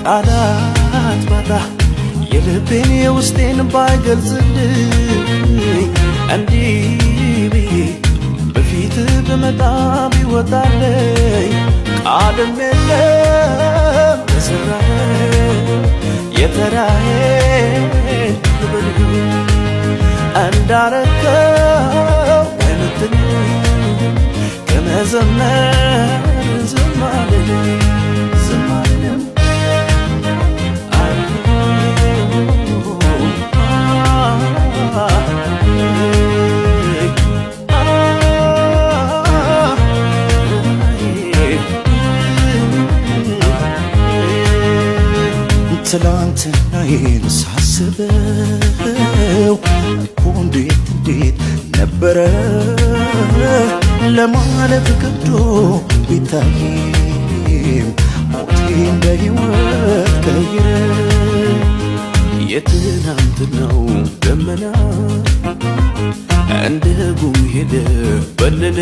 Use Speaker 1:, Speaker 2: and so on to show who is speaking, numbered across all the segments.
Speaker 1: ቃላት ባጣ የልቤን የውስጤን ባይገልጽልኝ እንዲህ ብዬ በፊት ብመጣ ቢወጣልኝ ቃልም የለም ተሰራህ የተራዬን ልበልህ እንዳረከው አይነትን ከመዘመር ዝም አልልም ዝም አልልም ትላንትናዬን ሳስበው እኮ እንዴት ነበረ ለማለት ከብዶ ቢታይም ሞቴን በሕይወት ቀይረ የትናንትናው ደመና እንደ ጉም ሄደ በለለ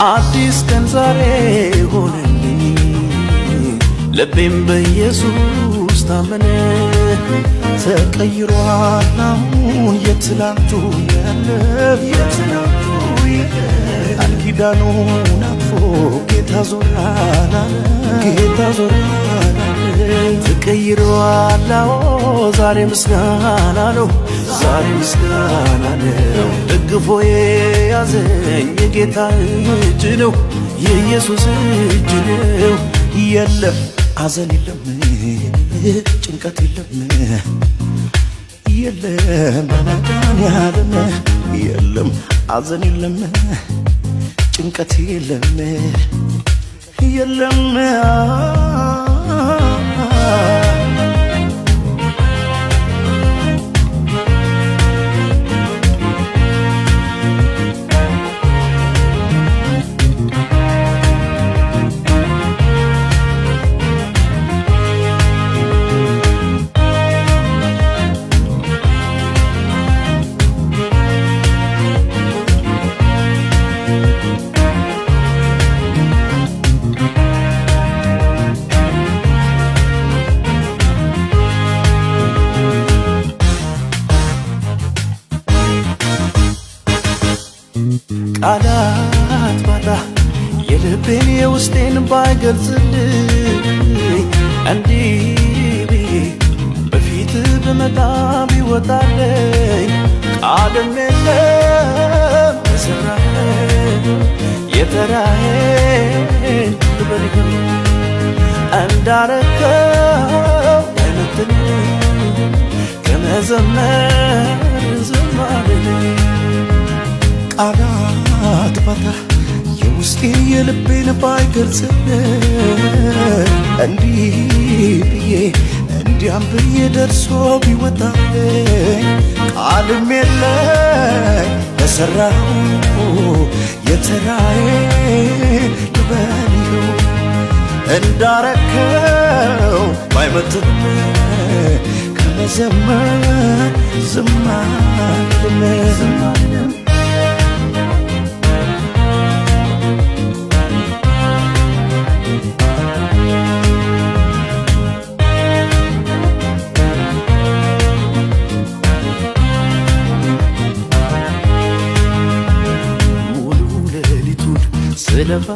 Speaker 1: አዲስ ቀን ዛሬ ሆነልኝ ልቤም በኢየሱስ ታመነ ተቀይሯል አሁን የትላንቱ ያለፈ ቃል ኪዳኑን አጥፎ ጌታ ዞራል ተቀይሯል አዎ ዛሬ ምስጋና ነው ደግፎ የያዘኝ የጌታ እጅ ነው የኢየሱስ እጅ ነው የለም ሐዘን የለም ጭንቀት የለም የለም መድኃኔዓለም የለም ሐዘን የለም ጭንቀት የለም የለም ቃላት ባጣ የልቤን የውስጤን ባይገልጽልኝ እንዲህ ብዬ በፊት ብመጣ ቢወጣልኝ ቃልም የለም ተሰራህ የተራዬን ልበልህ እንዳረከው አይነትን ከመዘመር ዝም አልልም ቃላት ባጣ የውስጤ የልቤን ባይገልጽልኝ እንዲህ ብዬ እንዲያም ብዬ ደርሶ ቢወጣልኝ ቃልም የለኝ ለሠራሁ የተራዬን ልበልህ እንዳረከው ባይመጥን ከመዘመር ዝም አልልም ስለፋ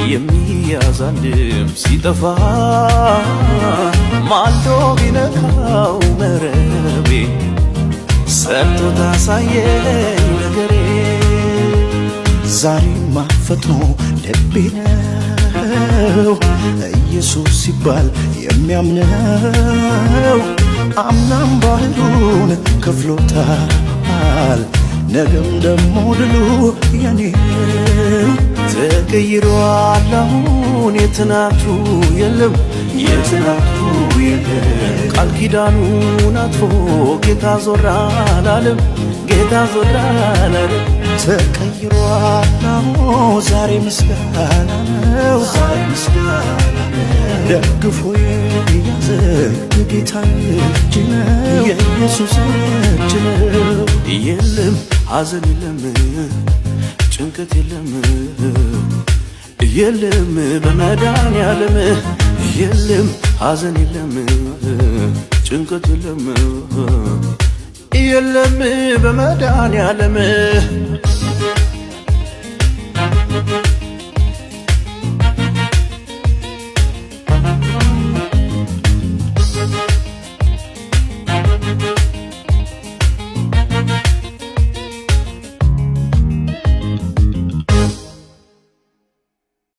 Speaker 1: የሚያዛልም ሲጠፋ ማልዶ ቢነካው መረቤ ሰርቶ ታሳየኝ ነገሬ ዛሬማ ፈጥኖ ልቤ ነው ኢየሱስ ሲባል የሚያምነው አምናም ባህሩን ከፍሎታል ነገም ደሞ ድሉ የኔው ተቀይሯል አሁን የትናንቱ የለም ቃል ኪዳኑን አጥፎ ጌታ ዞር አላለም ተቀይሯል አሁን ዛሬ ምስጋና ነው ደግፎ የያዘኝ የጌታ እጅ ነው የኢየሱስ እጅ ነው የለም ሐዘን የለም ጭንቀት የለም የለም በመድኃኒዓለም የለም ሐዘን የለም ጭንቀት የለም የለም በመድኃኒዓለም